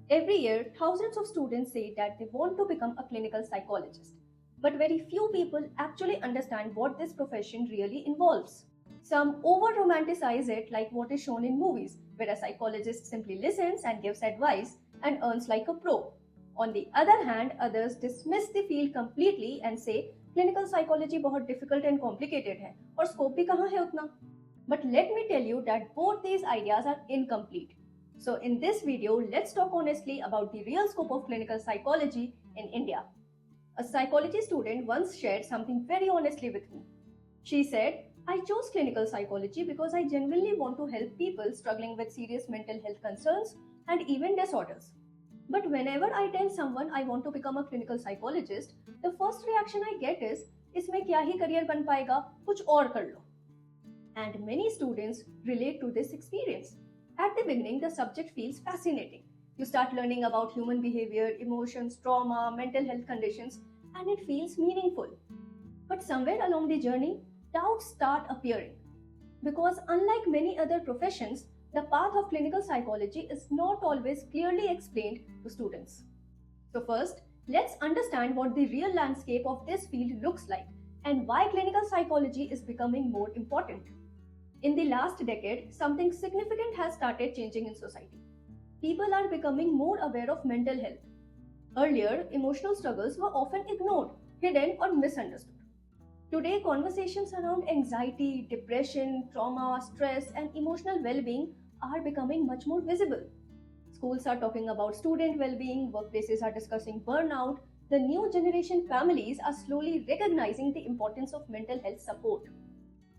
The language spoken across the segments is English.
Every year, thousands of students say that they want to become a clinical psychologist, but very few people actually understand what this profession really involves. Some over romanticize it like what is shown in movies, where a psychologist simply listens and gives advice and earns like a pro. On the other hand, others dismiss the field completely and say clinical psychology बहुत difficult and complicated है और scope भी कहाँ है उतना. But let me tell you that both these ideas are incomplete. So, in this video, let's talk honestly about the real scope of clinical psychology in India. A psychology student once shared something very honestly with me. She said, I chose clinical psychology because I genuinely want to help people struggling with serious mental health concerns and even disorders. But whenever I tell someone I want to become a clinical psychologist, the first reaction I get is, इसमें क्या ही career बन पाएगा, कुछ और कर लो. And many students relate to this experience. At the beginning, the subject feels fascinating. You start learning about human behavior, emotions, trauma, mental health conditions, and it feels meaningful. But somewhere along the journey, doubts start appearing. Because unlike many other professions, the path of clinical psychology is not always clearly explained to students. So, first, let's understand what the real landscape of this field looks like and why clinical psychology is becoming more important. In the last decade, something significant has started changing in society. People are becoming more aware of mental health. Earlier, emotional struggles were often ignored, hidden, or misunderstood. Today, conversations around anxiety, depression, trauma, stress, and emotional well being are becoming much more visible. Schools are talking about student well being, workplaces are discussing burnout, the new generation families are slowly recognizing the importance of mental health support.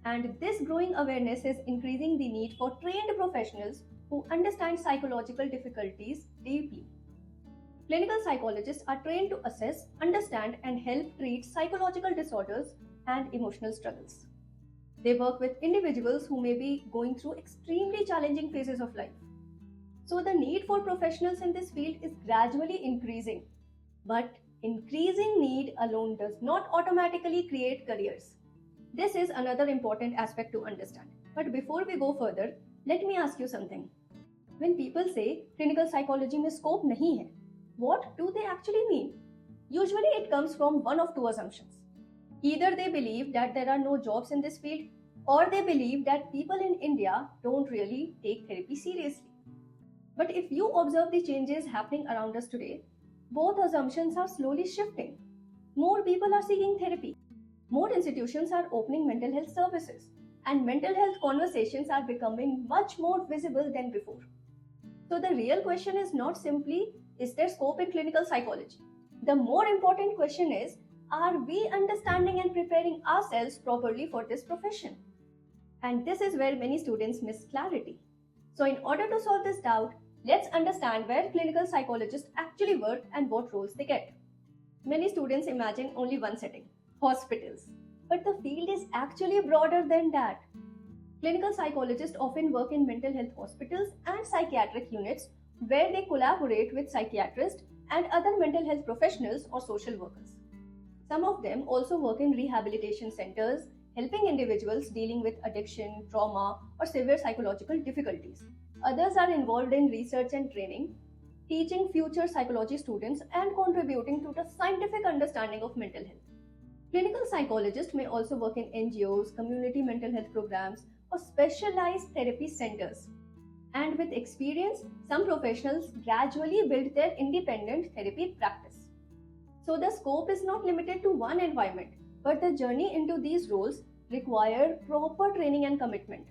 And this growing awareness is increasing the need for trained professionals who understand psychological difficulties deeply. Clinical psychologists are trained to assess, understand, and help treat psychological disorders and emotional struggles. They work with individuals who may be going through extremely challenging phases of life. So, the need for professionals in this field is gradually increasing. But increasing need alone does not automatically create careers. This is another important aspect to understand. But before we go further, let me ask you something. When people say clinical psychology में scope नहीं है, what do they actually mean? Usually it comes from one of two assumptions. Either they believe that there are no jobs in this field, or they believe that people in India don't really take therapy seriously. But if you observe the changes happening around us today, both assumptions are slowly shifting. More people are seeking therapy. More institutions are opening mental health services, and mental health conversations are becoming much more visible than before. So, the real question is not simply, is there scope in clinical psychology? The more important question is, are we understanding and preparing ourselves properly for this profession? And this is where many students miss clarity. So, in order to solve this doubt, let's understand where clinical psychologists actually work and what roles they get. Many students imagine only one setting, hospitals. But the field is actually broader than that. Clinical psychologists often work in mental health hospitals and psychiatric units where they collaborate with psychiatrists and other mental health professionals or social workers. Some of them also work in rehabilitation centers, helping individuals dealing with addiction, trauma, or severe psychological difficulties. Others are involved in research and training, teaching future psychology students and contributing to the scientific understanding of mental health. Clinical psychologists may also work in NGOs, community mental health programs, or specialized therapy centers. And with experience, some professionals gradually build their independent therapy practice. So the scope is not limited to one environment, but the journey into these roles require proper training and commitment.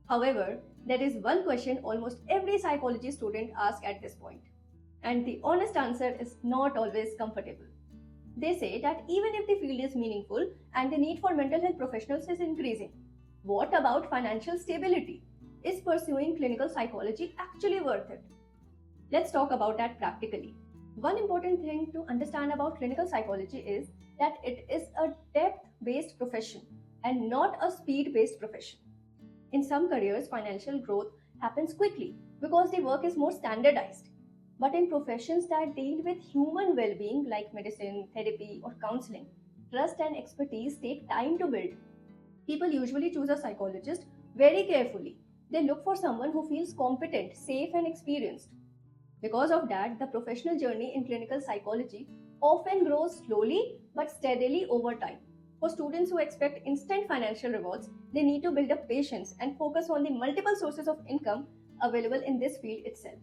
However, there is one question almost every psychology student asks at this point, and the honest answer is not always comfortable. They say that even if the field is meaningful and the need for mental health professionals is increasing, what about financial stability? Is pursuing clinical psychology actually worth it? Let's talk about that practically. One important thing to understand about clinical psychology is that it is a depth based profession and not a speed based profession. In some careers, financial growth happens quickly because the work is more standardized. But in professions that deal with human well being, like medicine, therapy, or counseling, trust and expertise take time to build. People usually choose a psychologist very carefully. They look for someone who feels competent, safe, and experienced. Because of that, the professional journey in clinical psychology often grows slowly but steadily over time. For students who expect instant financial rewards, they need to build up patience and focus on the multiple sources of income available in this field itself.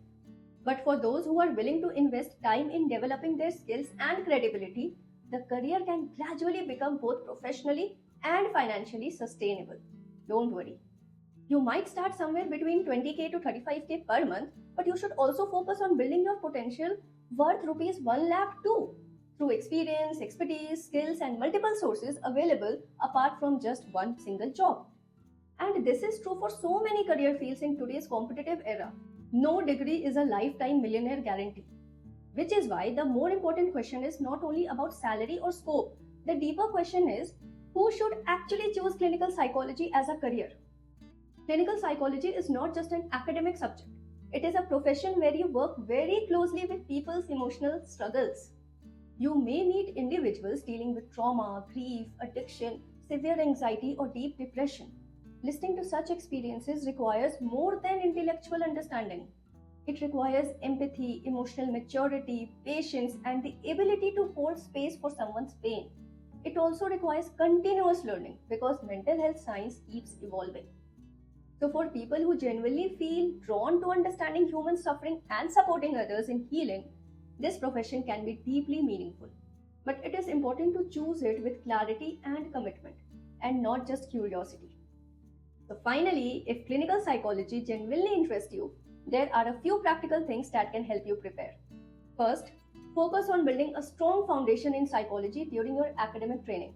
But for those who are willing to invest time in developing their skills and credibility, the career can gradually become both professionally and financially sustainable. Don't worry. You might start somewhere between 20k to 35k per month, but you should also focus on building your potential worth rupees 1 lakh too, through experience, expertise, skills, and multiple sources available apart from just one single job. And this is true for so many career fields in today's competitive era. No degree is a lifetime millionaire guarantee. Which is why the more important question is not only about salary or scope, the deeper question is who should actually choose clinical psychology as a career? Clinical psychology is not just an academic subject. It is a profession where you work very closely with people's emotional struggles. You may meet individuals dealing with trauma, grief, addiction, severe anxiety, or deep depression. Listening to such experiences requires more than intellectual understanding. It requires empathy, emotional maturity, patience, and the ability to hold space for someone's pain. It also requires continuous learning because mental health science keeps evolving. So, for people who genuinely feel drawn to understanding human suffering and supporting others in healing, this profession can be deeply meaningful. But it is important to choose it with clarity and commitment, and not just curiosity. So, finally, if clinical psychology genuinely interests you, there are a few practical things that can help you prepare. First, focus on building a strong foundation in psychology during your academic training.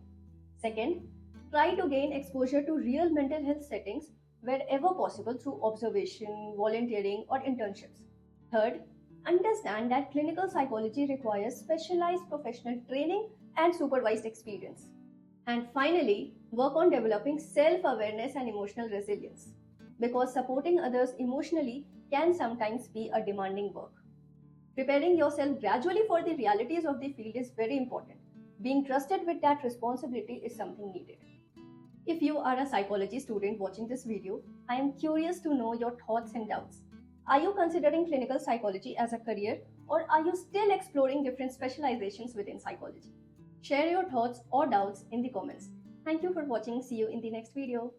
Second, try to gain exposure to real mental health settings wherever possible through observation, volunteering, or internships. Third, understand that clinical psychology requires specialized professional training and supervised experience. And finally, work on developing self awareness and emotional resilience because supporting others emotionally can sometimes be a demanding work. Preparing yourself gradually for the realities of the field is very important. Being trusted with that responsibility is something needed. If you are a psychology student watching this video, I am curious to know your thoughts and doubts. Are you considering clinical psychology as a career, or are you still exploring different specializations within psychology? Share your thoughts or doubts in the comments. Thank you for watching. See you in the next video.